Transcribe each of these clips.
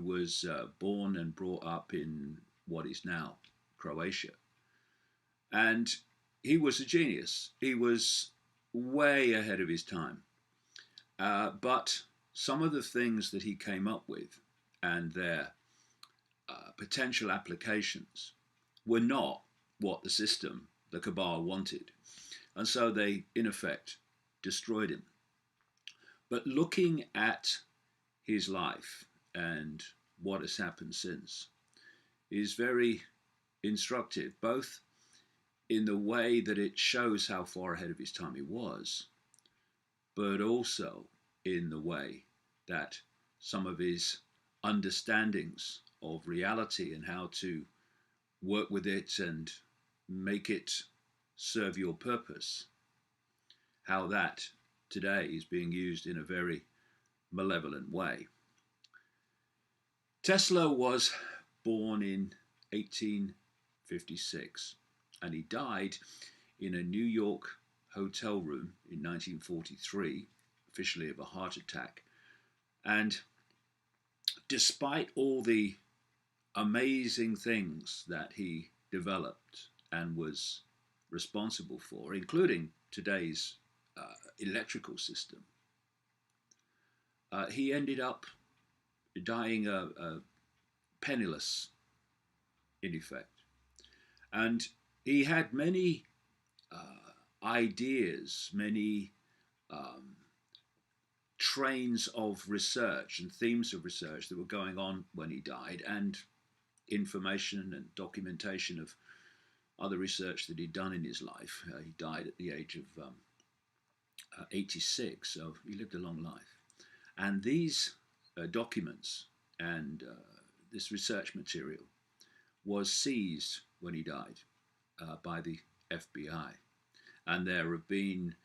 was born and brought up in what is now Croatia. And he was a genius. He was way ahead of his time. But some of the things that he came up with and their potential applications were not what the system, the cabal, wanted. And so they, in effect, destroyed him. But looking at his life and what has happened since is very instructive, both in the way that it shows how far ahead of his time he was, but also in the way that some of his understandings of reality and how to work with it and make it serve your purpose, how that today is being used in a very malevolent way. Tesla was born in 1856 and he died in a New York hotel room in 1943, officially of a heart attack. And despite all the amazing things that he developed and was responsible for, including today's electrical system, he ended up dying penniless, in effect. And he had many ideas, many trains of research and themes of research that were going on when he died, and information and documentation of other research that he'd done in his life. He died at the age of 86, so he lived a long life. And these documents and this research material was seized when he died by the FBI. And there have been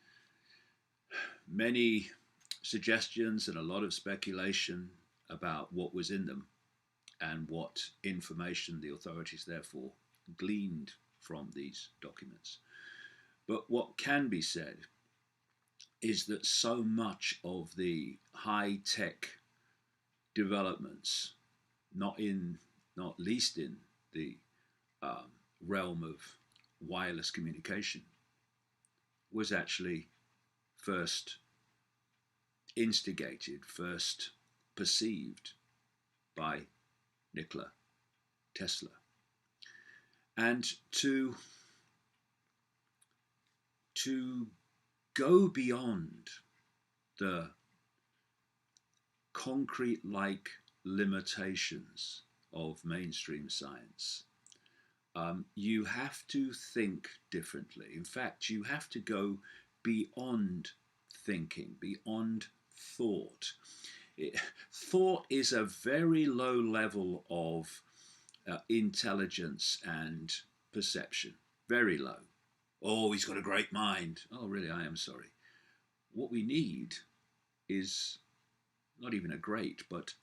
many suggestions and a lot of speculation about what was in them and what information the authorities therefore gleaned from these documents. But what can be said is that so much of the high-tech developments, not least in the realm of wireless communication, was actually first instigated, first perceived by Nikola Tesla. And to go beyond the concrete-like limitations of mainstream science, you have to think differently. In fact, you have to go beyond thinking, beyond thought. Thought is a very low level of intelligence and perception, very low. Oh, he's got a great mind. Oh, really, I am sorry. What we need is not even a great, but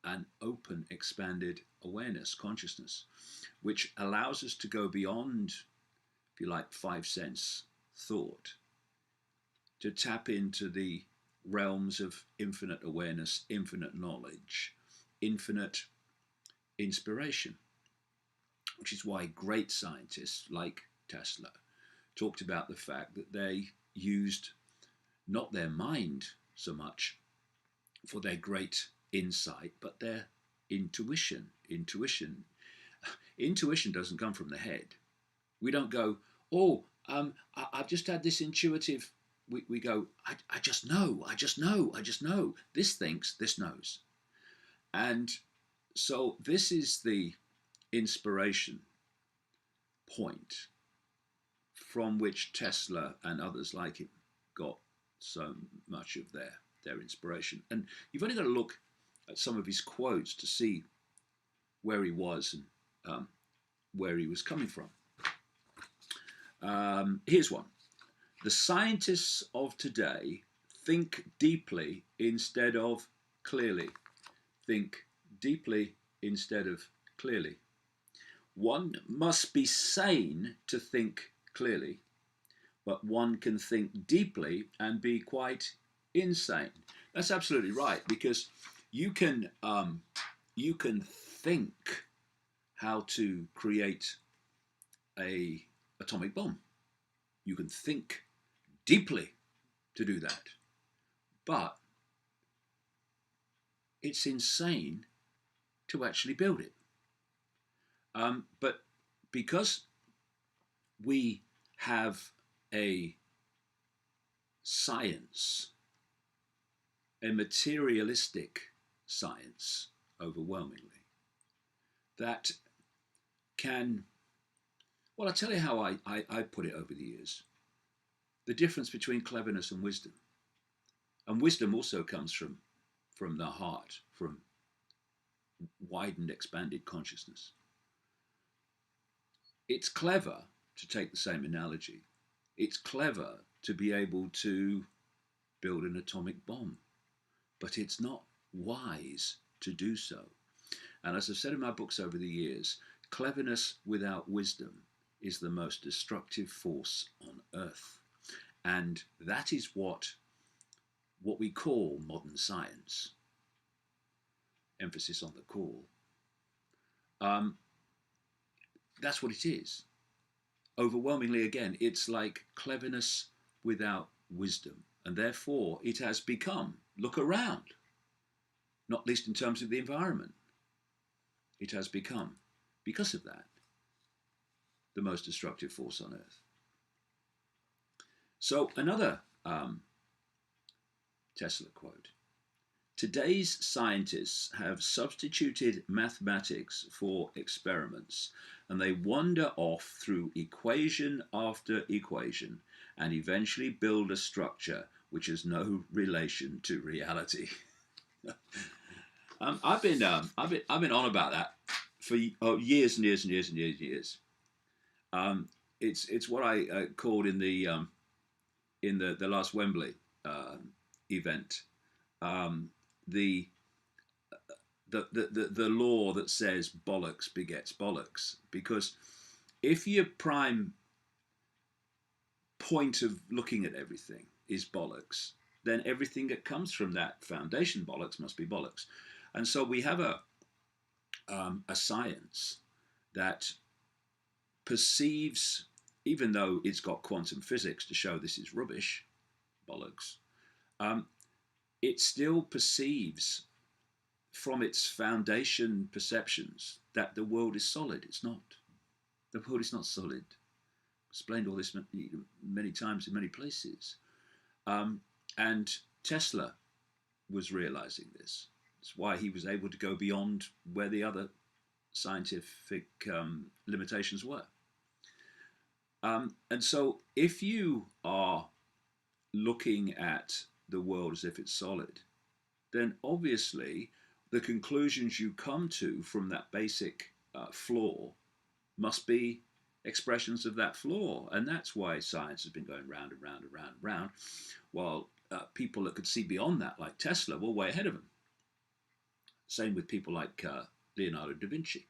an open, expanded awareness, consciousness, which allows us to go beyond, if you like, 5 sense thought, to tap into the realms of infinite awareness, infinite knowledge, infinite inspiration, which is why great scientists like Tesla talked about the fact that they used not their mind so much for their great insight, but their intuition. Intuition doesn't come from the head. We don't go, oh, I've just had this intuitive. We go, I just know. This thinks, this knows. And so this is the inspiration point from which Tesla and others like him got so much of their inspiration. And you've only got to look at some of his quotes to see where he was and where he was coming from. Here's one. The scientists of today think deeply instead of clearly. Think deeply instead of clearly. One must be sane to think clearly, but one can think deeply and be quite insane. That's absolutely right, because you can you can think how to create a atomic bomb. You can think deeply to do that. But it's insane to actually build it. But because we have a science, a materialistic science, overwhelmingly, that can, well, I'll tell you how I put it over the years. The difference between cleverness and wisdom. And wisdom also comes from the heart, from widened, expanded consciousness. It's clever, to take the same analogy, it's clever to be able to build an atomic bomb, but it's not wise to do so. And as I've said in my books over the years, cleverness without wisdom is the most destructive force on earth. And that is what we call modern science. Emphasis on the call. That's what it is. Overwhelmingly, again, it's like cleverness without wisdom. And therefore, it has become, look around, not least in terms of the environment, it has become, because of that, the most destructive force on earth. So another Tesla quote. Today's scientists have substituted mathematics for experiments, and they wander off through equation after equation and eventually build a structure which has no relation to reality. I've been on about that for years and years and years and years and years. It's what I called in the last Wembley event. The law that says bollocks begets bollocks, because if your prime point of looking at everything is bollocks, then everything that comes from that foundation bollocks must be bollocks. And so we have a science that perceives, even though it's got quantum physics to show this is rubbish, bollocks, it still perceives from its foundation perceptions that the world is solid. It's not. The world is not solid. I've explained all this many times in many places. And Tesla was realizing this. It's why he was able to go beyond where the other scientific limitations were. And so if you are looking at the world as if it's solid, then obviously the conclusions you come to from that basic flaw must be expressions of that flaw. And that's why science has been going round and round and round and round, while people that could see beyond that, like Tesla, were way ahead of him. Same with people like Leonardo da Vinci,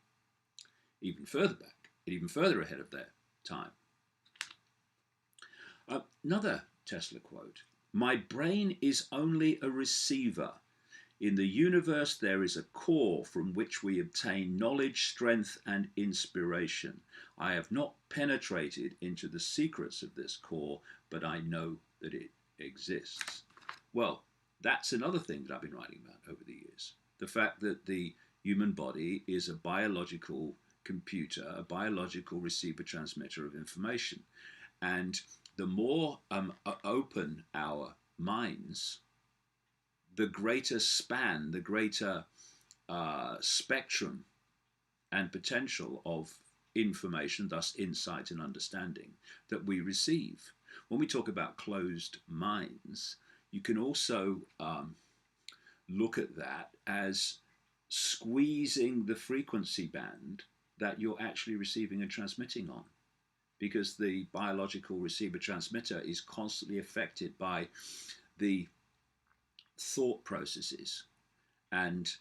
even further back, even further ahead of their time. Another Tesla quote: "My brain is only a receiver. In the universe there is a core from which we obtain knowledge, strength, and inspiration. I have not penetrated into the secrets of this core, but I know that it exists." Well, that's another thing that I've been writing about over the years. The fact that the human body is a biological computer, a biological receiver transmitter of information. And the more open our minds, the greater span, the greater spectrum and potential of information, thus insight and understanding, that we receive. When we talk about closed minds, you can also look at that as squeezing the frequency band that you're actually receiving and transmitting on, because the biological receiver transmitter is constantly affected by the thought processes and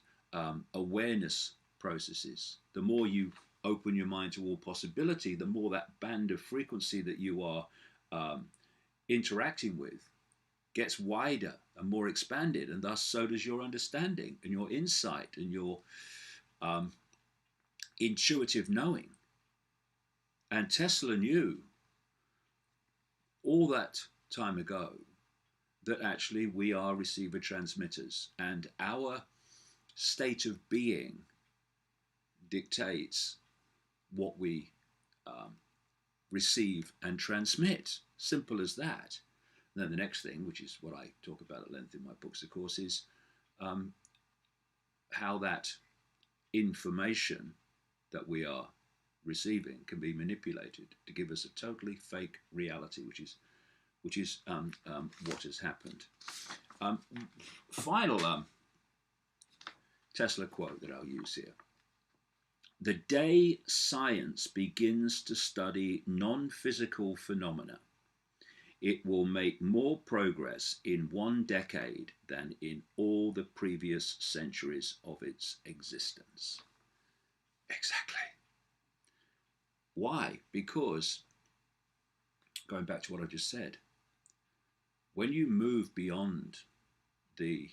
awareness processes. The more you open your mind to all possibility, the more that band of frequency that you are interacting with gets wider and more expanded, and thus so does your understanding and your insight and your um, intuitive knowing. And Tesla knew all that time ago that actually we are receiver transmitters, and our state of being dictates what we receive and transmit. Simple as that. And then the next thing, which is what I talk about at length in my books, of course, is how that information that we are receiving can be manipulated to give us a totally fake reality, which is what has happened. Final Tesla quote that I'll use here. The day science begins to study non-physical phenomena, it will make more progress in 1 decade than in all the previous centuries of its existence. Exactly. Why? Because, going back to what I just said, when you move beyond the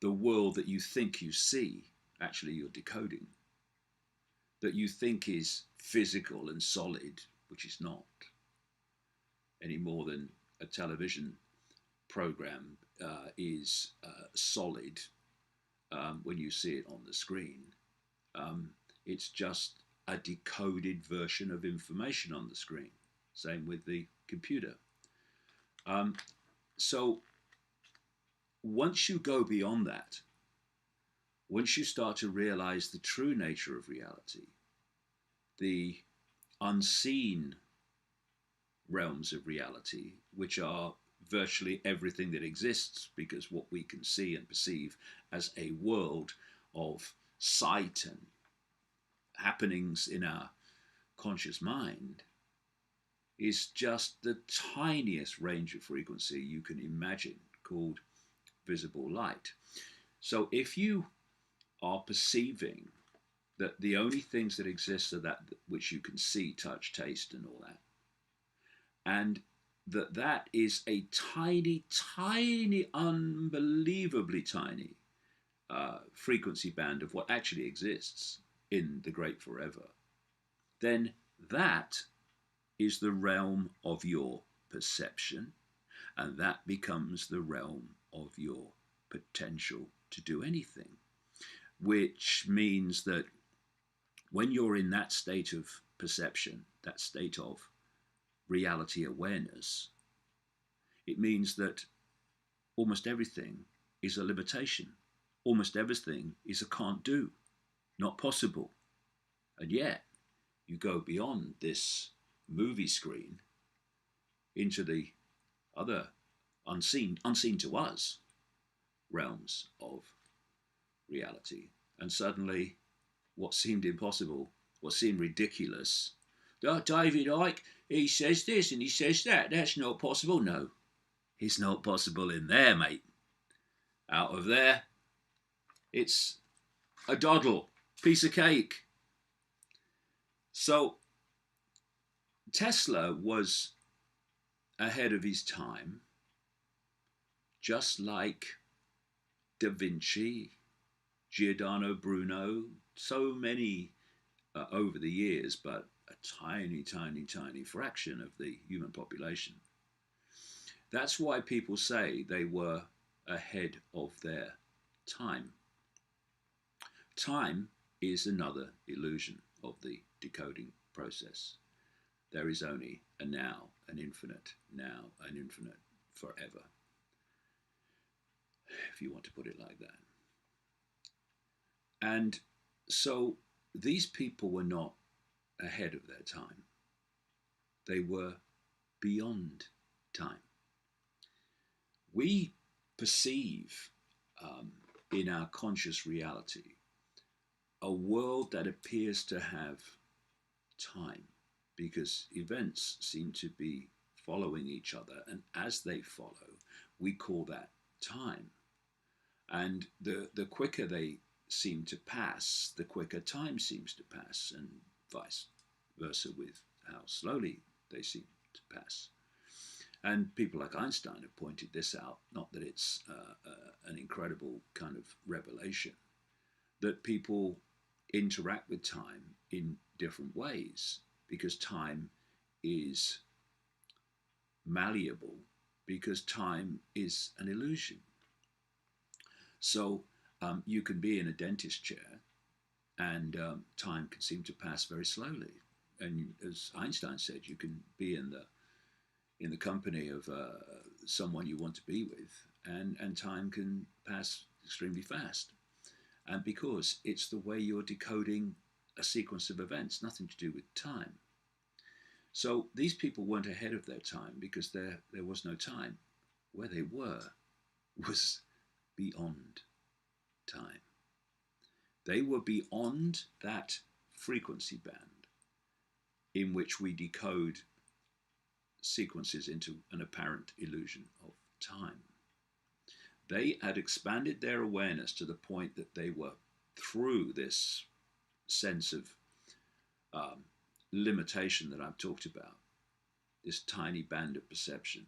world that you think you see, actually you're decoding, that you think is physical and solid, which is not, any more than a television program is solid when you see it on the screen. It's just a decoded version of information on the screen. Same with the computer. So once you go beyond that, once you start to realize the true nature of reality, the unseen realms of reality, which are virtually everything that exists, because what we can see and perceive as a world of sight and happenings in our conscious mind is just the tiniest range of frequency you can imagine, called visible light. So if you are perceiving that the only things that exist are that which you can see, touch, taste, and all that, and that is a tiny, tiny, unbelievably tiny frequency band of what actually exists in the great forever, then that is the realm of your perception, and that becomes the realm of your potential to do anything, which means that when you're in that state of perception, that state of reality awareness, it means that almost everything is a limitation. Almost everything is a can't do, not possible. And yet, you go beyond this movie screen into the other unseen to us realms of reality. And suddenly, what seemed impossible, what seemed ridiculous, David Icke, he says this and he says that, that's not possible. No, it's not possible in there, mate. Out of there, it's a doddle, piece of cake. So Tesla was ahead of his time, just like Da Vinci, Giordano Bruno, so many over the years, but a tiny, tiny, tiny fraction of the human population. That's why people say they were ahead of their time. Time is another illusion of the decoding process. There is only a now, an infinite now, an infinite forever, if you want to put it like that. And so these people were not ahead of their time. They were beyond time. We perceive in our conscious reality a world that appears to have time, because events seem to be following each other, and as they follow, we call that time. And the quicker they seem to pass, the quicker time seems to pass, and vice versa with how slowly they seem to pass. And people like Einstein have pointed this out, not that it's an incredible kind of revelation, that people interact with time in different ways because time is malleable, because time is an illusion. So you can be in a dentist chair and time can seem to pass very slowly. And as Einstein said, you can be in the company of someone you want to be with, and time can pass extremely fast. And because it's the way you're decoding a sequence of events, nothing to do with time. So these people weren't ahead of their time because there was no time. Where they were was beyond time. They were beyond that frequency band in which we decode sequences into an apparent illusion of time. They had expanded their awareness to the point that they were through this sense of um, limitation that I've talked about, this tiny band of perception.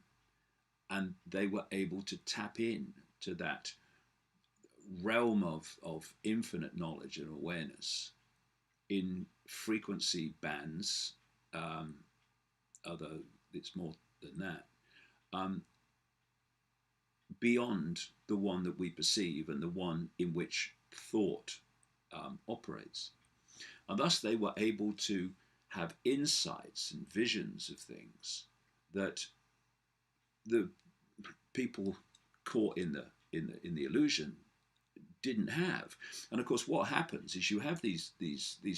And they were able to tap in to that realm of infinite knowledge and awareness in frequency bands, although it's more than that, um, beyond the one that we perceive and the one in which thought operates. And thus they were able to have insights and visions of things that the people caught in the illusion didn't have. And of course, what happens is you have these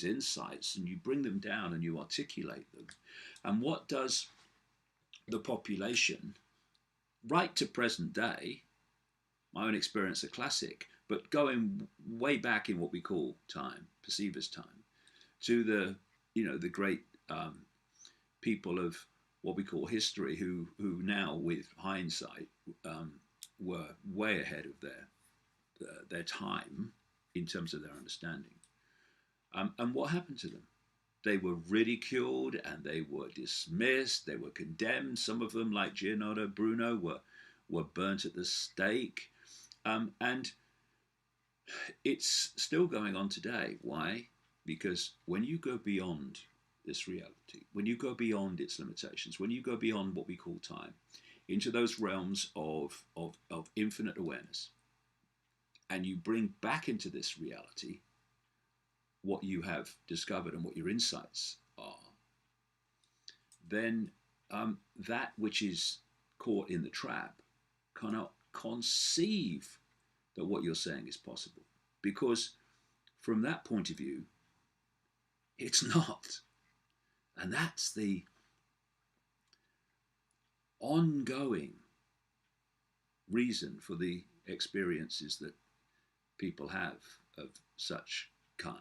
insights and you bring them down and you articulate them. And what does the population, right to present day, my own experience, a classic, but going way back in what we call time, perceivers' time, to the great people of what we call history, who now, with hindsight, were way ahead of their time in terms of their understanding. And what happened to them? They were ridiculed and they were dismissed. They were condemned. Some of them, like Giordano Bruno, were burnt at the stake. And it's still going on today. Why? Because when you go beyond this reality, when you go beyond its limitations, when you go beyond what we call time, into those realms of infinite awareness, and you bring back into this reality what you have discovered and what your insights are, then that which is caught in the trap cannot conceive that what you're saying is possible. Because from that point of view, it's not. And that's the ongoing reason for the experiences that people have of such kind,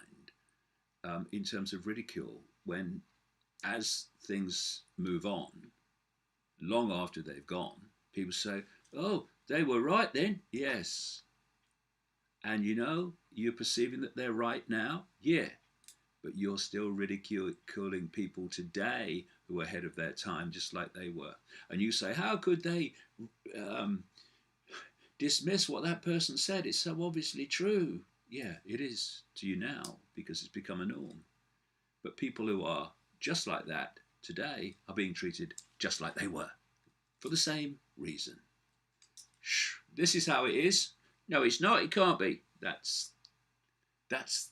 in terms of ridicule, when, as things move on, long after they've gone, people say, oh, they were right then. Yes. And you're perceiving that they're right now. Yeah. But you're still ridiculing people today who are ahead of their time, just like they were. And you say, how could they dismiss what that person said? It's so obviously true. Yeah, it is to you now because it's become a norm. But people who are just like that today are being treated just like they were for the same reason. Shh, this is how it is. No, it's not. It can't be. That's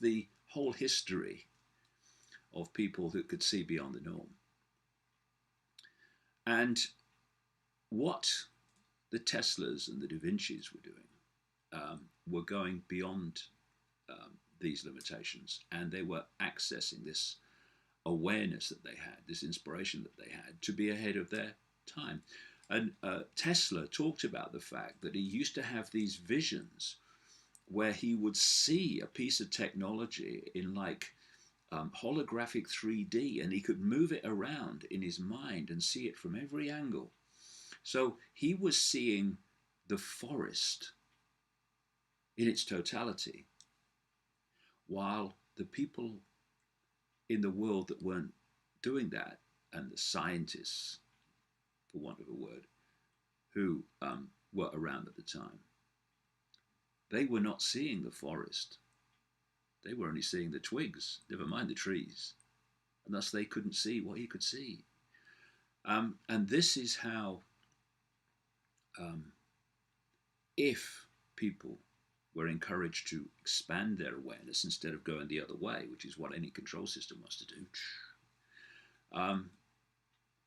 the whole history of people who could see beyond the norm. And what the Teslas and the Da Vincis were doing were going beyond these limitations, and they were accessing this awareness that they had, this inspiration that they had to be ahead of their time. And Tesla talked about the fact that he used to have these visions where he would see a piece of technology in like holographic 3D, and he could move it around in his mind and see it from every angle. So he was seeing the forest in its totality, while the people in the world that weren't doing that, and the scientists, for want of a word, who were around at the time, they were not seeing the forest. They were only seeing the twigs, never mind the trees, and thus they couldn't see what he could see. And this is how, um, if people were encouraged to expand their awareness instead of going the other way, which is what any control system wants to do, um,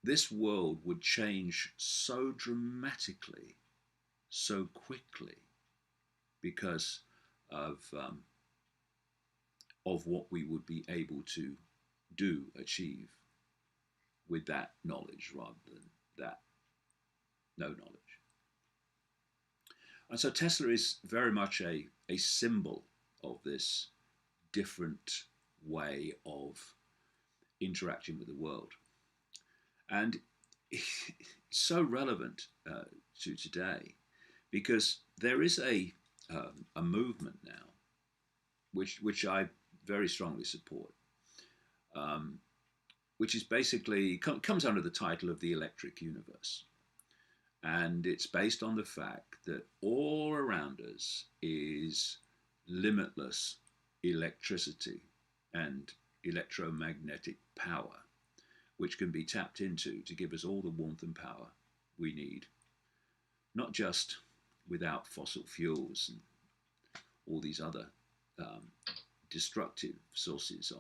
this world would change so dramatically, so quickly, because of what we would be able to do, achieve with that knowledge rather than that no knowledge. And so Tesla is very much a symbol of this different way of interacting with the world. And it's so relevant to today because there is a movement now, which I very strongly support, which is basically comes under the title of the electric universe. And it's based on the fact that all around us is limitless electricity and electromagnetic power, which can be tapped into to give us all the warmth and power we need, not just without fossil fuels and all these other destructive sources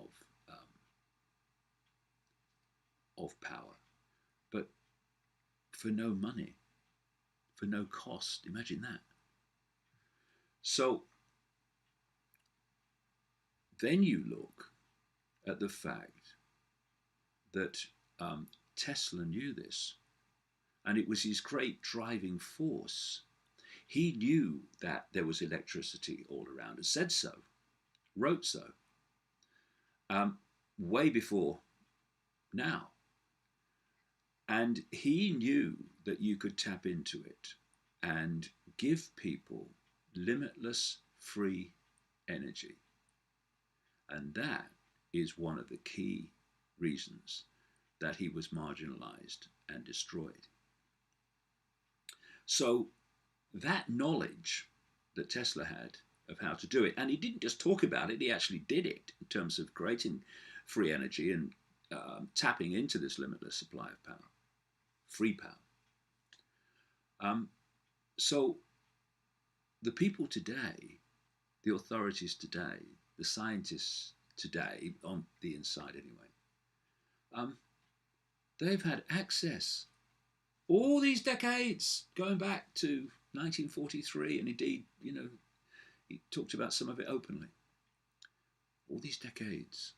of power, but for no money, for no cost. Imagine that. So then you look at the fact that Tesla knew this, and it was his great driving force. He knew that there was electricity all around us, said so, wrote so, way before now. And he knew that you could tap into it and give people limitless free energy. And that is one of the key reasons that he was marginalized and destroyed. So that knowledge that Tesla had of how to do it, and he didn't just talk about it, he actually did it in terms of creating free energy and tapping into this limitless supply of power. Free power. So the people today, the authorities today, the scientists today, on the inside anyway, they've had access all these decades, going back to 1943, and indeed, he talked about some of it openly. All these decades,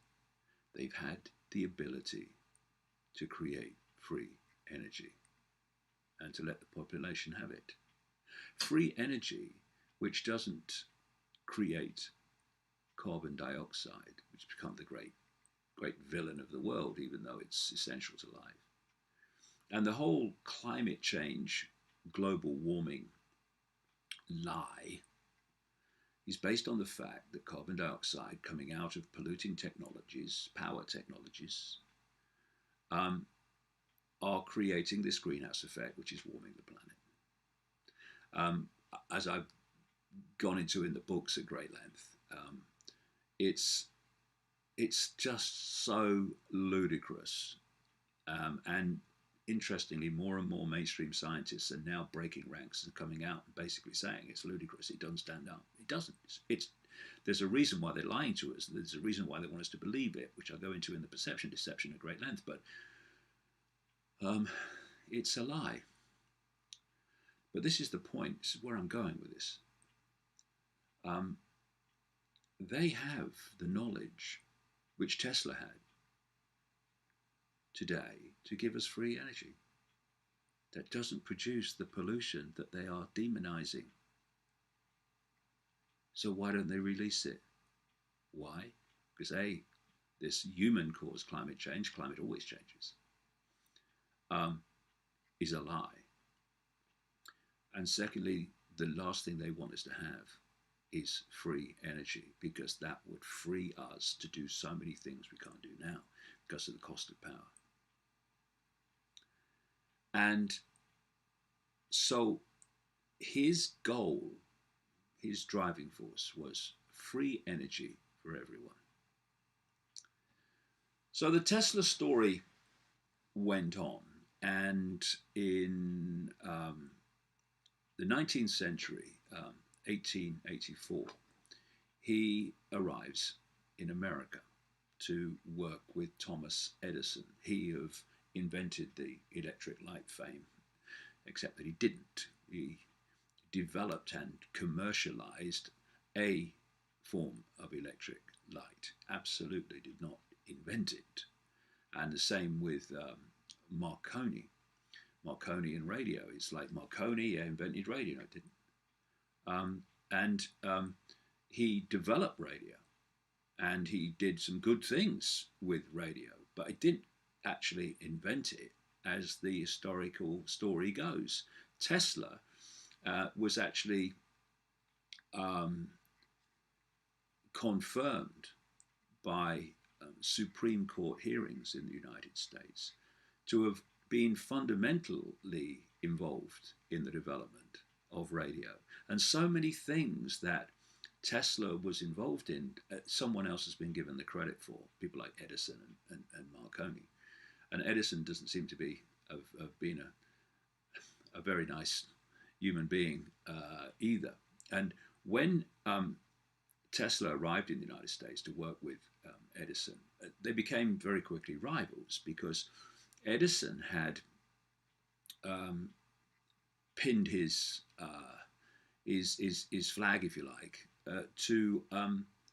they've had the ability to create free energy and to let the population have it. Free energy which doesn't create carbon dioxide, which has become the great villain of the world, even though it's essential to life. And the whole climate change, global warming lie is based on the fact that carbon dioxide coming out of polluting technologies, power technologies, are creating this greenhouse effect, which is warming the planet. As I've gone into in the books at great length, it's just so ludicrous. And interestingly, more and more mainstream scientists are now breaking ranks and coming out and basically saying it's ludicrous. It doesn't stand up. It doesn't. There's a reason why they're lying to us. There's a reason why they want us to believe it, which I'll go into in the perception deception at great length. But it's a lie. But this is the point. This is where I'm going with this. They have the knowledge which Tesla had today to give us free energy that doesn't produce the pollution that they are demonizing. So why don't they release it? Why? Because this human-caused climate change, climate always changes, is a lie. And secondly, the last thing they want us to have is free energy, because that would free us to do so many things we can't do now because of the cost of power. And so his goal, his driving force was free energy for everyone. So the Tesla story went on, and in the 19th century, 1884, he arrives in America to work with Thomas Edison. He of invented the electric light fame, except that he didn't. He developed and commercialized a form of electric light, absolutely did not invent it. And the same with Marconi. Marconi and radio. It's like Marconi invented radio, no, it didn't. And he developed radio, and he did some good things with radio, but he didn't actually invent it, as the historical story goes. Tesla was actually confirmed by Supreme Court hearings in the United States to have been fundamentally involved in the development of radio. And so many things that Tesla was involved in, someone else has been given the credit for, people like Edison and Marconi. And Edison doesn't seem to be have been a very nice human being either. And when Tesla arrived in the United States to work with Edison, they became very quickly rivals, because Edison had pinned his flag, if you like, to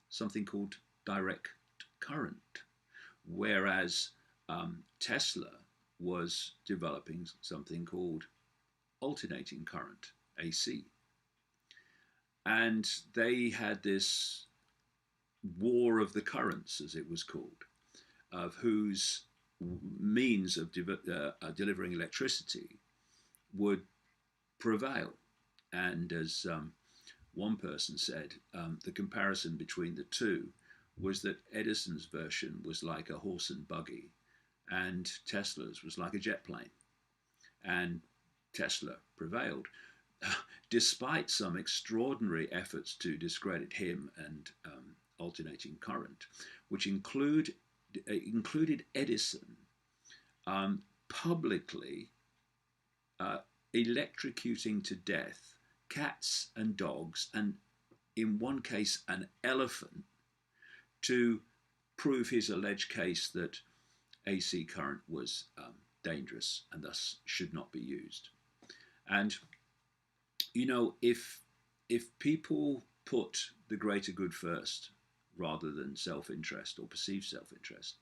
something called direct current, whereas Tesla was developing something called alternating current, AC. And they had this war of the currents, as it was called, of whose means of delivering electricity would prevail. And as one person said, the comparison between the two was that Edison's version was like a horse and buggy, and Tesla's was like a jet plane. And Tesla prevailed, despite some extraordinary efforts to discredit him and alternating current, which included Edison publicly electrocuting to death cats and dogs, and in one case an elephant, to prove his alleged case that AC current was dangerous and thus should not be used. And you know, if people put the greater good first rather than self-interest or perceived self-interest,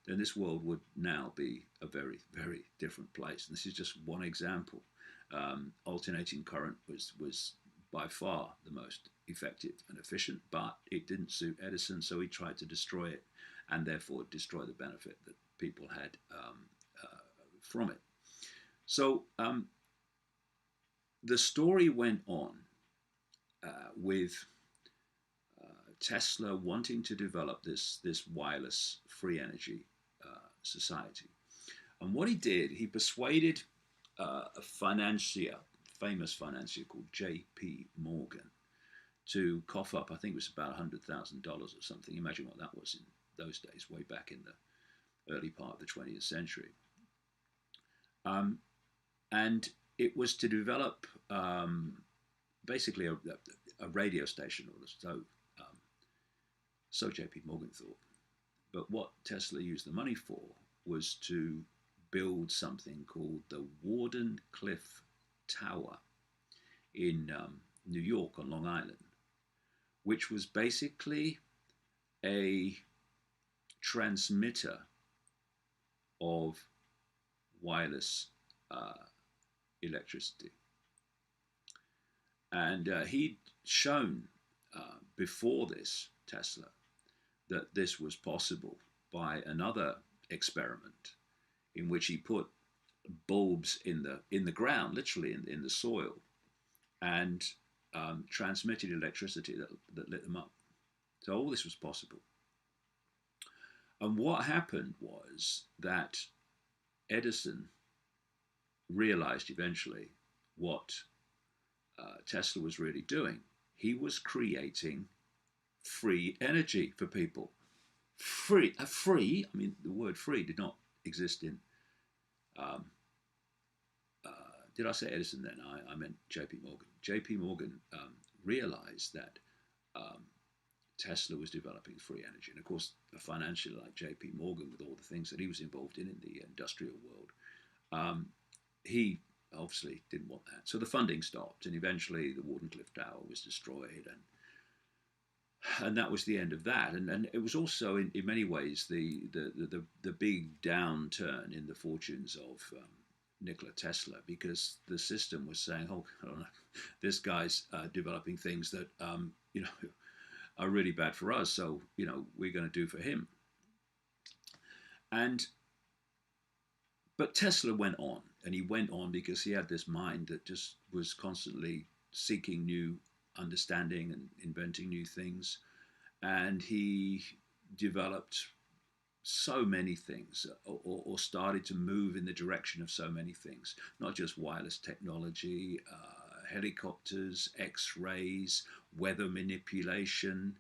then this world would now be a very, very different place. And this is just one example. Alternating current was by far the most effective and efficient, but it didn't suit Edison, so he tried to destroy it, and therefore destroy the benefit that people had from it. So the story went on with Tesla wanting to develop this wireless free energy society. And what he did, he persuaded a financier, famous financier called J.P. Morgan, to cough up, I think it was about $100,000 or something. Imagine what that was in those days, way back in the early part of the 20th century. And it was to develop basically a radio station, or so J.P. Morgan thought. But what Tesla used the money for was to build something called the Warden Cliff Tower in New York on Long Island, which was basically a transmitter of wireless electricity. And he'd shown before this, Tesla, that this was possible by another experiment in which he put bulbs in the ground, literally in the soil, and transmitted electricity that lit them up. So all this was possible. And what happened was that Edison realized eventually what Tesla was really doing. He was creating free energy for people. Free. I mean, the word free did not exist in. Um, did I say Edison then? I meant J.P. Morgan. J.P. Morgan realized that um, Tesla was developing free energy, and of course, a financier like J.P. Morgan, with all the things that he was involved in the industrial world, um, he obviously didn't want that. So the funding stopped, and eventually the Wardenclyffe Tower was destroyed, and that was the end of that. And it was also in many ways the big downturn in the fortunes of Nikola Tesla, because the system was saying, oh, I don't know, this guy's developing things that are really bad for us, so we're going to do for him. And but Tesla went on, and he went on because he had this mind that just was constantly seeking new understanding and inventing new things. And he developed so many things, or started to move in the direction of so many things, not just wireless technology, helicopters, X-rays, weather manipulation.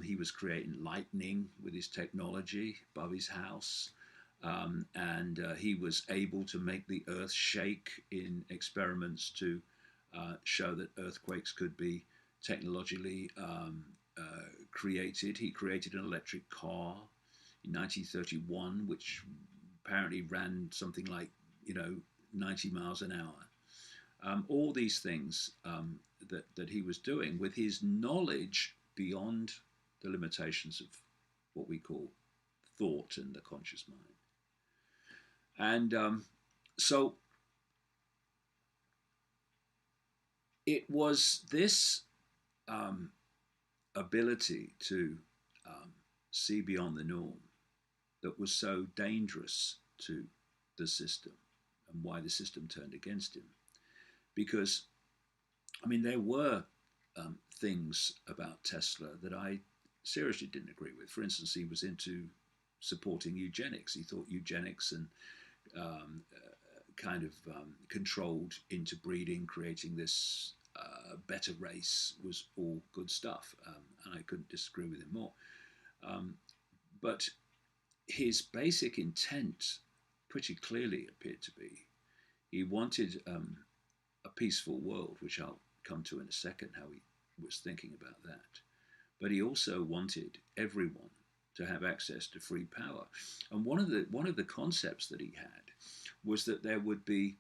He was creating lightning with his technology above his house. And he was able to make the earth shake in experiments to show that earthquakes could be technologically created. He created an electric car in 1931, which apparently ran something like 90 miles an hour. All these things that he was doing with his knowledge beyond the limitations of what we call thought and the conscious mind. And so it was this ability to see beyond the norm that was so dangerous to the system, and why the system turned against him. Because, I mean, there were things about Tesla that I seriously didn't agree with. For instance, he was into supporting eugenics. He thought eugenics and kind of controlled interbreeding, creating this better race, was all good stuff, and I couldn't disagree with him more. But his basic intent pretty clearly appeared to be he wanted a peaceful world, which I'll come to in a second, how he was thinking about that. But he also wanted everyone to have access to free power. And one of the concepts that he had was that there would be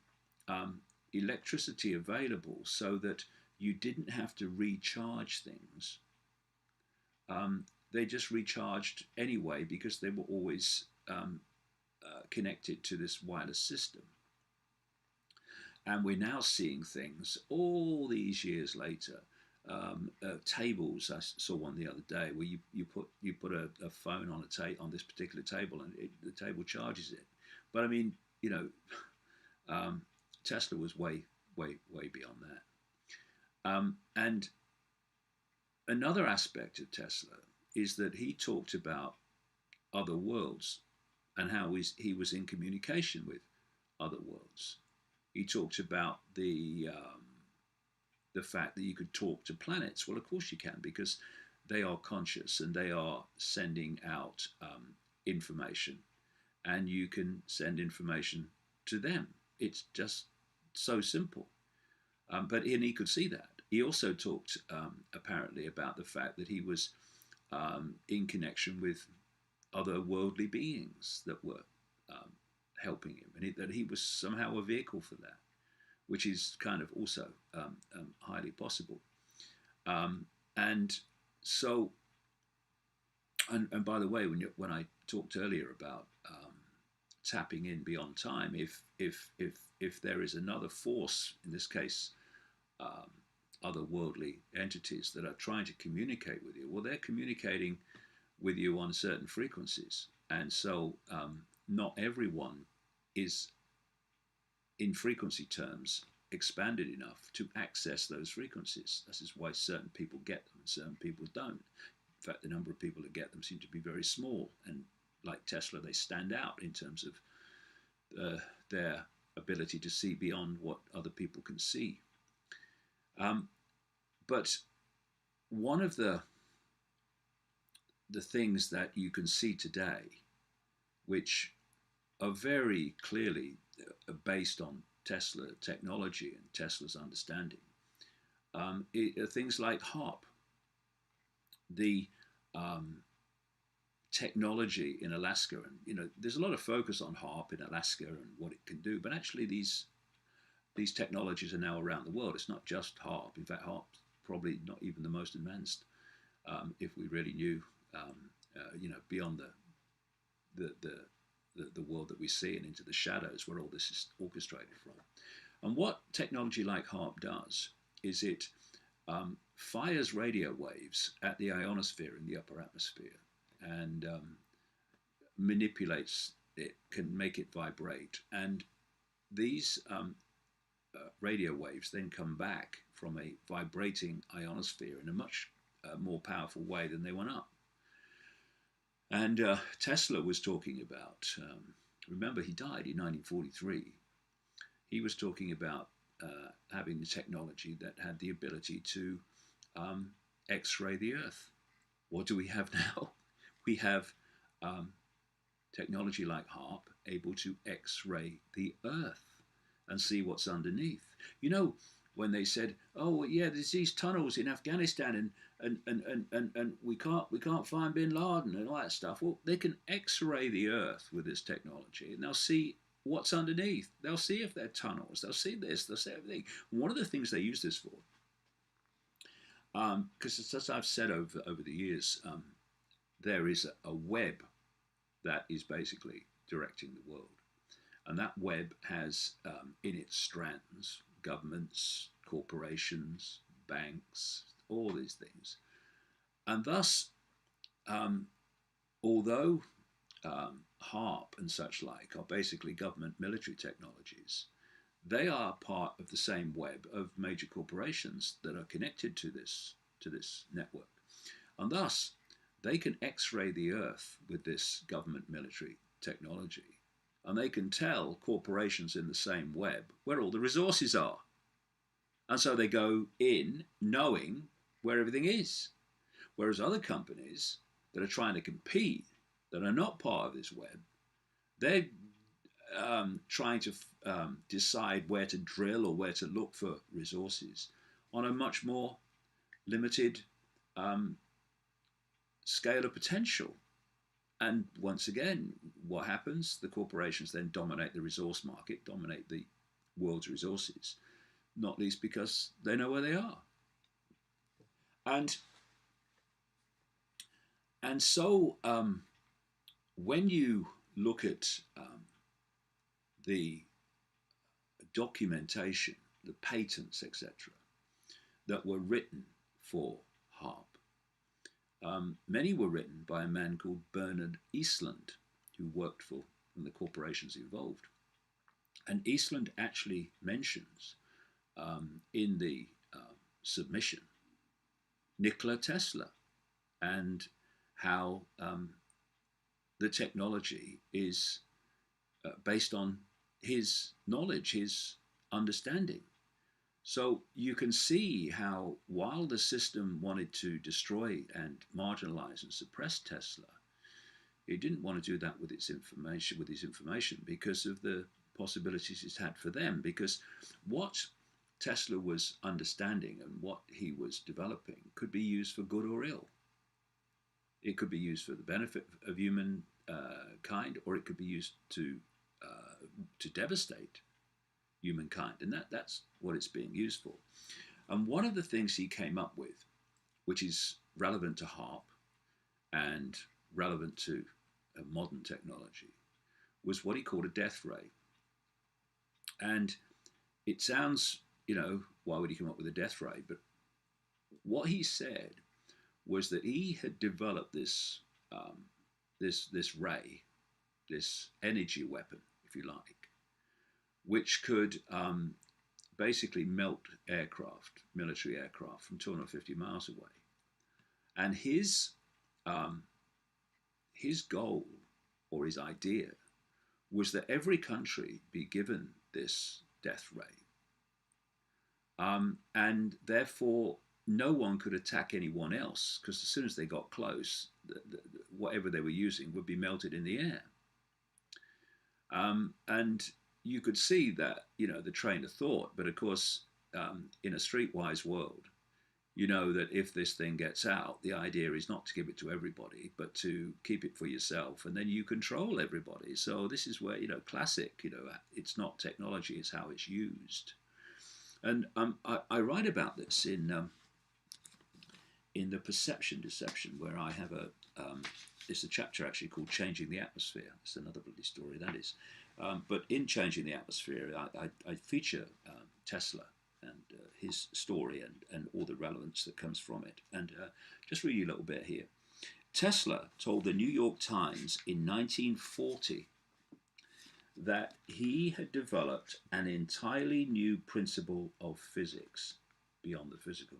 electricity available so that you didn't have to recharge things. They just recharged anyway because they were always connected to this wireless system. And we're now seeing things all these years later. Tables, I saw one the other day where you put a phone on this particular table, and the table charges it. But I mean, Tesla was way beyond that. And another aspect of Tesla is that he talked about other worlds and how he was in communication with other worlds. He talked about the fact that you could talk to planets. Well, of course you can, because they are conscious and they are sending out information, and you can send information to them. It's just so simple. But he could see that. He also talked apparently about the fact that he was in connection with other worldly beings that were helping him, and that he was somehow a vehicle for that, which is kind of also highly possible. And so, and by the way, when I talked earlier about tapping in beyond time, if there is another force, in this case, otherworldly entities that are trying to communicate with you, well, they're communicating with you on certain frequencies, and so not everyone is, in frequency terms, expanded enough to access those frequencies. This is why certain people get them and certain people don't. In fact, the number of people that get them seem to be very small, and like Tesla, they stand out in terms of their ability to see beyond what other people can see. But one of the the things that you can see today, which are very clearly based on Tesla technology and Tesla's understanding, things like HARP, the um, technology in Alaska, and there's a lot of focus on HARP in Alaska and what it can do, but actually these technologies are now around the world. It's not just HARP. In fact, HARP's probably not even the most advanced. If we really knew, beyond the world that we see and into the shadows where all this is orchestrated from. And what technology like HARP does is it fires radio waves at the ionosphere in the upper atmosphere and manipulates it, can make it vibrate. And these radio waves then come back from a vibrating ionosphere in a much more powerful way than they went up. And Tesla was talking about, remember he died in 1943, he was talking about having the technology that had the ability to X-ray the Earth. What do we have now? We have technology like HARP able to X-ray the Earth and see what's underneath. When they said, "Oh well, yeah, there's these tunnels in Afghanistan, and we can't find Bin Laden and all that stuff." Well, they can X-ray the Earth with this technology, and they'll see what's underneath. They'll see if they're tunnels. They'll see this. They'll see everything. One of the things they use this for, because as I've said over the years, there is a web that is basically directing the world. And that web has in its strands governments, corporations, banks, all these things. And thus, although HARP and such like are basically government military technologies, they are part of the same web of major corporations that are connected to this network. And thus, they can X-ray the Earth with this government military technology. And they can tell corporations in the same web where all the resources are. And so they go in knowing where everything is. Whereas other companies that are trying to compete, that are not part of this web, they're trying to decide where to drill or where to look for resources on a much more limited scale of potential. And once again, what happens? The corporations then dominate the resource market, dominate the world's resources, not least because they know where they are. And so when you look at the documentation, the patents, etc., that were written for HARP, many were written by a man called Bernard Eastland, who worked for the corporations involved. And Eastland actually mentions in the submission Nikola Tesla and how the technology is based on his knowledge, his understanding. So you can see how, while the system wanted to destroy and marginalize and suppress Tesla, it didn't want to do that with his information because of the possibilities it had for them. Because what Tesla was understanding and what he was developing could be used for good or ill. It could be used for the benefit of human kind, or it could be used to devastate humankind, and that's what it's being used for. And one of the things he came up with, which is relevant to HARP and relevant to modern technology, was what he called a death ray. And it sounds, why would he come up with a death ray? But what he said was that he had developed this ray, this energy weapon, if you like, which could basically melt aircraft, military aircraft, from 250 miles away. And his goal, or his idea, was that every country be given this death ray. And therefore, no one could attack anyone else because as soon as they got close, whatever they were using would be melted in the air. And you could see that, the train of thought. But of course, in a streetwise world, you know that if this thing gets out, the idea is not to give it to everybody, but to keep it for yourself, and then you control everybody. So this is where, classic, it's not technology, it's how it's used. And I write about this in the perception deception, where I have it's a chapter actually called Changing the Atmosphere. It's another bloody story, that is. But in Changing the Atmosphere, I feature Tesla and his story and all the relevance that comes from it. And just read you a little bit here. Tesla told the New York Times in 1940 that he had developed an entirely new principle of physics beyond the physical,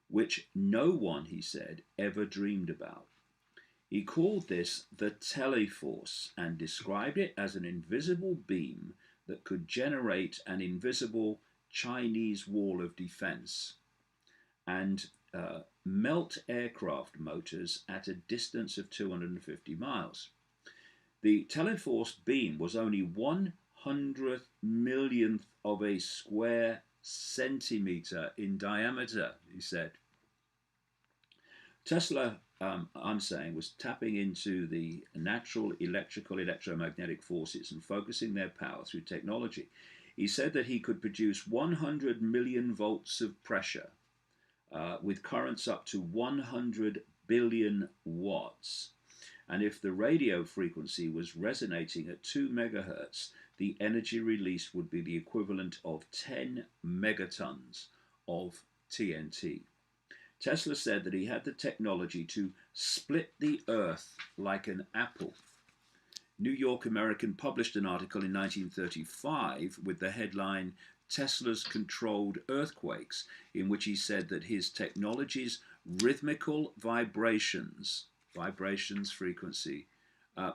which no one, he said, ever dreamed about. He called this the teleforce and described it as an invisible beam that could generate an invisible Chinese wall of defense and melt aircraft motors at a distance of 250 miles. The teleforce beam was only 1/100 millionth of a square centimeter in diameter, he said. Tesla, I'm saying, was tapping into the natural electrical electromagnetic forces and focusing their power through technology. He said that he could produce 100 million volts of pressure with currents up to 100 billion watts. And if the radio frequency was resonating at 2 megahertz, the energy released would be the equivalent of 10 megatons of TNT. Tesla said that he had the technology to split the earth like an apple. New York American published an article in 1935 with the headline, Tesla's Controlled Earthquakes, in which he said that his technology's rhythmical vibrations frequency,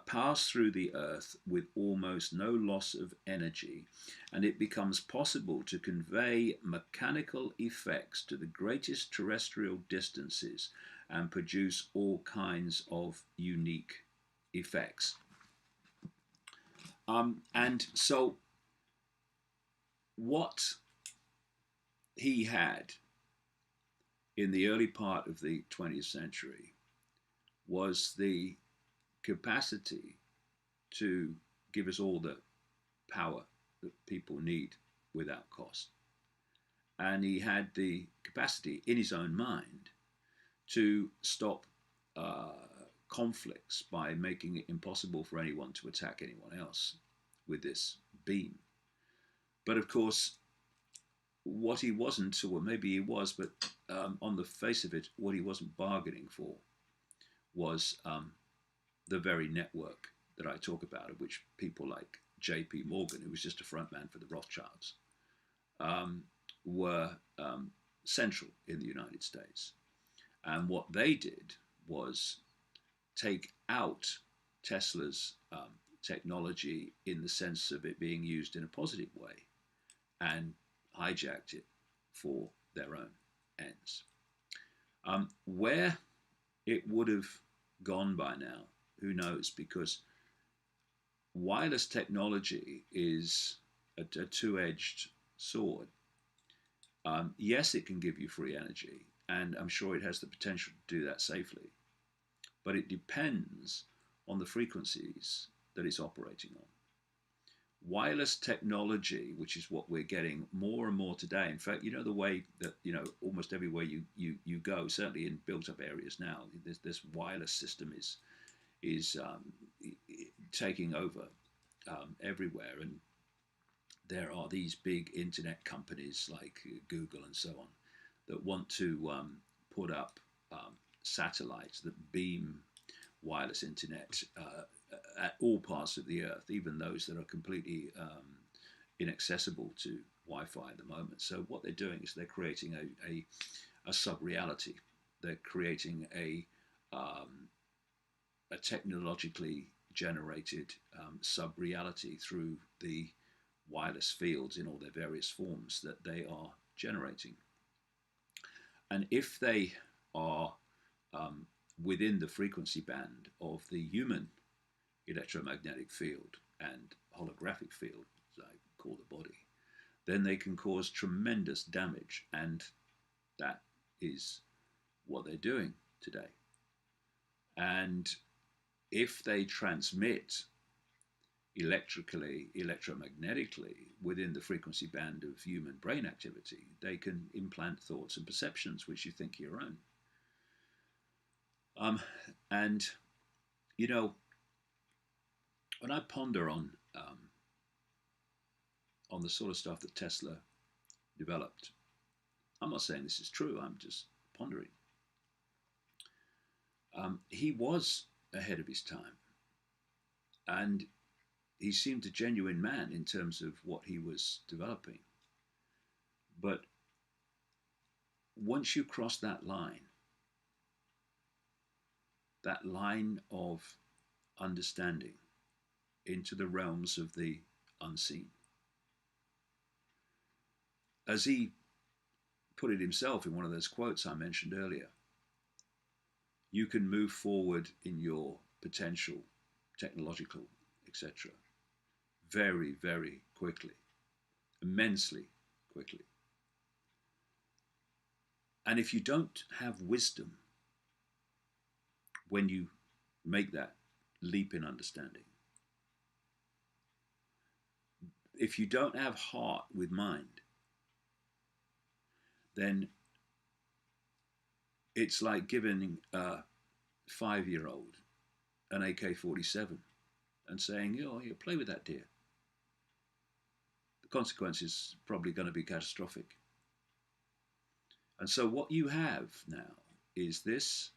pass through the earth with almost no loss of energy, and it becomes possible to convey mechanical effects to the greatest terrestrial distances and produce all kinds of unique effects. And so what he had in the early part of the 20th century was the capacity to give us all the power that people need without cost. And he had the capacity in his own mind to stop conflicts by making it impossible for anyone to attack anyone else with this beam. But of course, what he wasn't, or maybe he was, but on the face of it, what he wasn't bargaining for was the very network that I talk about, of which people like J.P. Morgan, who was just a frontman for the Rothschilds, were central in the United States. And what they did was take out Tesla's technology in the sense of it being used in a positive way and hijacked it for their own ends. Where it would have gone by now, who knows, because wireless technology is a two-edged sword. Yes, it can give you free energy, and I'm sure it has the potential to do that safely, but it depends on the frequencies that it's operating on. Wireless technology, which is what we're getting more and more today. In fact, the way that, almost everywhere you go, certainly in built-up areas now, this wireless system is taking over everywhere. And there are these big internet companies like Google and so on that want to put up satellites that beam wireless internet at all parts of the earth, even those that are completely inaccessible to Wi-Fi at the moment. So what they're doing is they're creating a sub-reality. They're creating a technologically generated sub-reality through the wireless fields in all their various forms that they are generating. And if they are um, within the frequency band of the human electromagnetic field and holographic field, as I call the body, then they can cause tremendous damage. And that is what they're doing today. And if they transmit electrically, electromagnetically within the frequency band of human brain activity, they can implant thoughts and perceptions which you think are your own. And, you know, when I ponder on the sort of stuff that Tesla developed, I'm not saying this is true, I'm just pondering. He was ahead of his time, and he seemed a genuine man in terms of what he was developing. But once you cross that line of understanding into the realms of the unseen, as he put it himself in one of those quotes I mentioned earlier, you can move forward in your potential, technological, etc., very, very quickly, immensely quickly. And if you don't have wisdom when you make that leap in understanding, if you don't have heart with mind, then it's like giving a 5-year-old an AK-47 and saying, "Oh, you play with that, dear." The consequence is probably going to be catastrophic. And so what you have now is this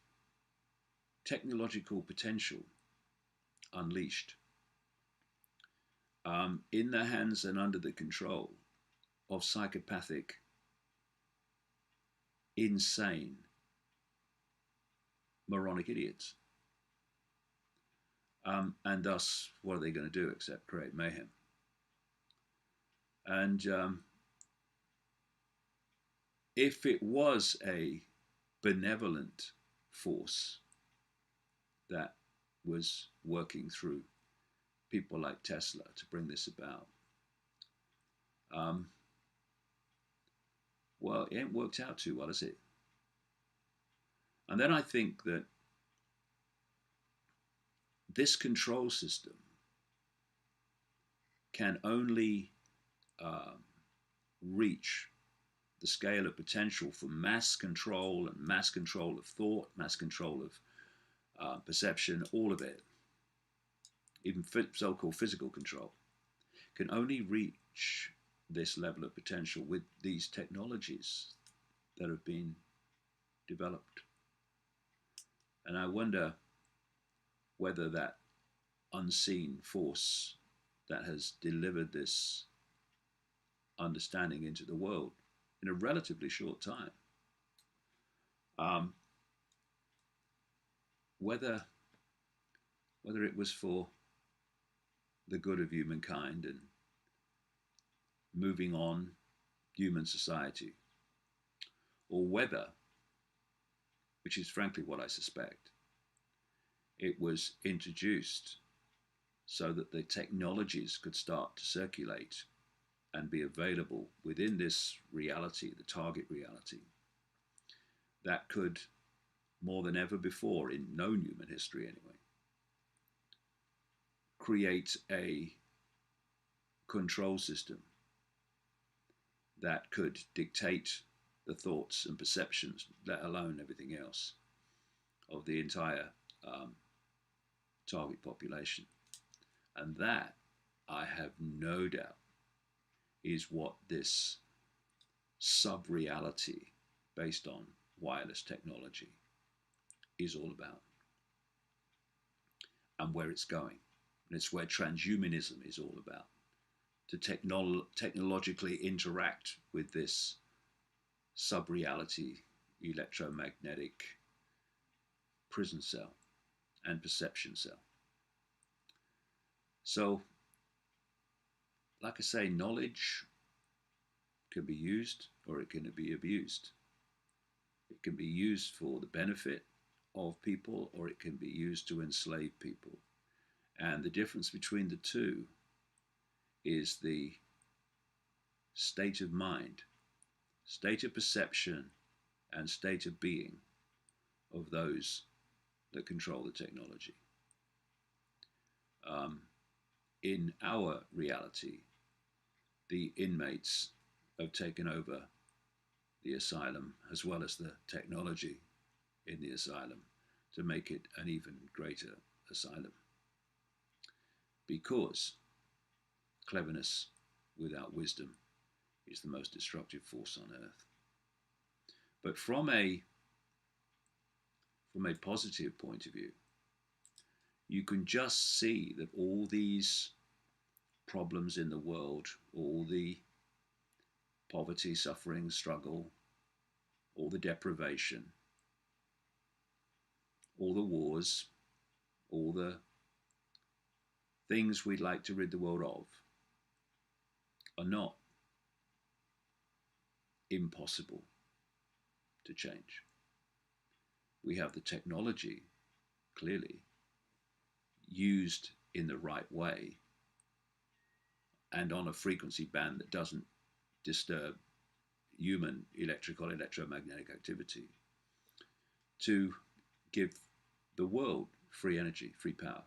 technological potential unleashed in the hands and under the control of psychopathic, insane, moronic idiots. And thus, what are they going to do except create mayhem? And if it was a benevolent force that was working through people like Tesla to bring this about, well, it ain't worked out too well, has it? And then I think that this control system can only reach the scale of potential for mass control and mass control of thought, mass control of perception, all of it, even so-called physical control, can only reach this level of potential with these technologies that have been developed. And I wonder whether that unseen force that has delivered this understanding into the world in a relatively short time, whether it was for the good of humankind and moving on human society, or whether, which is frankly what I suspect, it was introduced so that the technologies could start to circulate and be available within this reality, the target reality, that could, more than ever before in known human history anyway, create a control system that could dictate the thoughts and perceptions, let alone everything else, of the entire target population. And that, I have no doubt, is what this sub-reality based on wireless technology is all about, and where it's going. And it's where transhumanism is all about, to technologically interact with this sub-reality electromagnetic prison cell and perception cell. So, like I say, knowledge can be used or it can be abused. It can be used for the benefit of people, or it can be used to enslave people. And the difference between the two is the state of mind, state of perception, and state of being of those that control the technology. Um, in our reality, the inmates have taken over the asylum as well as the technology in the asylum to make it an even greater asylum. Because cleverness without wisdom is the most destructive force on earth. But from a positive point of view, you can just see that all these problems in the world, all the poverty, suffering, struggle, all the deprivation, all the wars, all the things we'd like to rid the world of are not impossible to change. We have the technology, clearly, used in the right way and on a frequency band that doesn't disturb human electrical, electromagnetic activity, to give the world free energy, free power.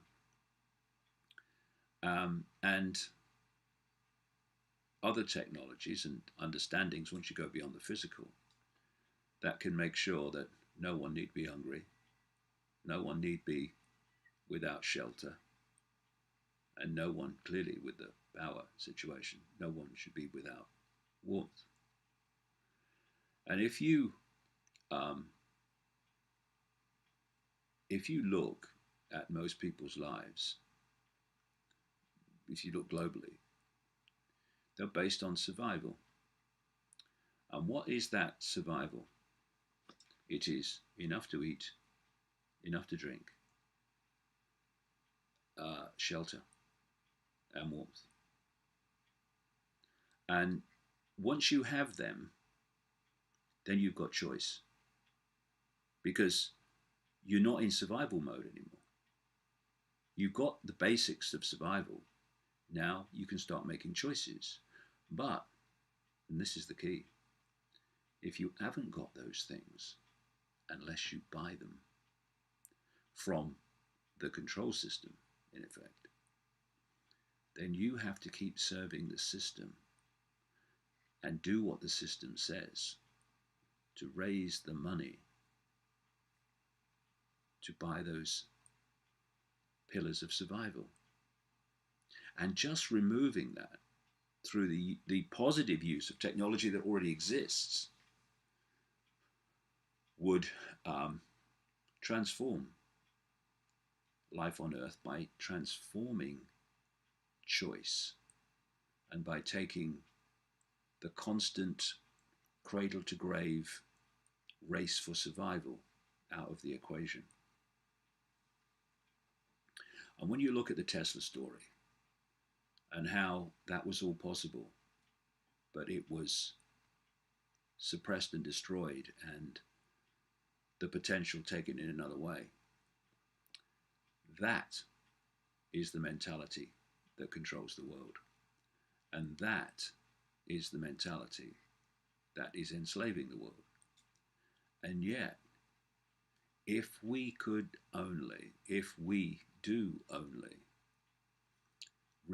And other technologies and understandings, once you go beyond the physical, that can make sure that no one need be hungry, no one need be without shelter, and no one, clearly with the power situation, no one should be without warmth. And if you look at most people's lives, if you look globally, they're based on survival. And what is that survival? It is enough to eat, enough to drink, shelter, and warmth. And once you have them, then you've got choice. Because you're not in survival mode anymore. You've got the basics of survival. Now you can start making choices. But, and this is the key, if you haven't got those things, unless you buy them from the control system, in effect, then you have to keep serving the system and do what the system says to raise the money to buy those pillars of survival. And just removing that through the positive use of technology that already exists would transform life on earth by transforming choice and by taking the constant cradle to grave race for survival out of the equation. And when you look at the Tesla story and how that was all possible, but it was suppressed and destroyed and the potential taken in another way, that is the mentality that controls the world. And that is the mentality that is enslaving the world. And yet, if we do only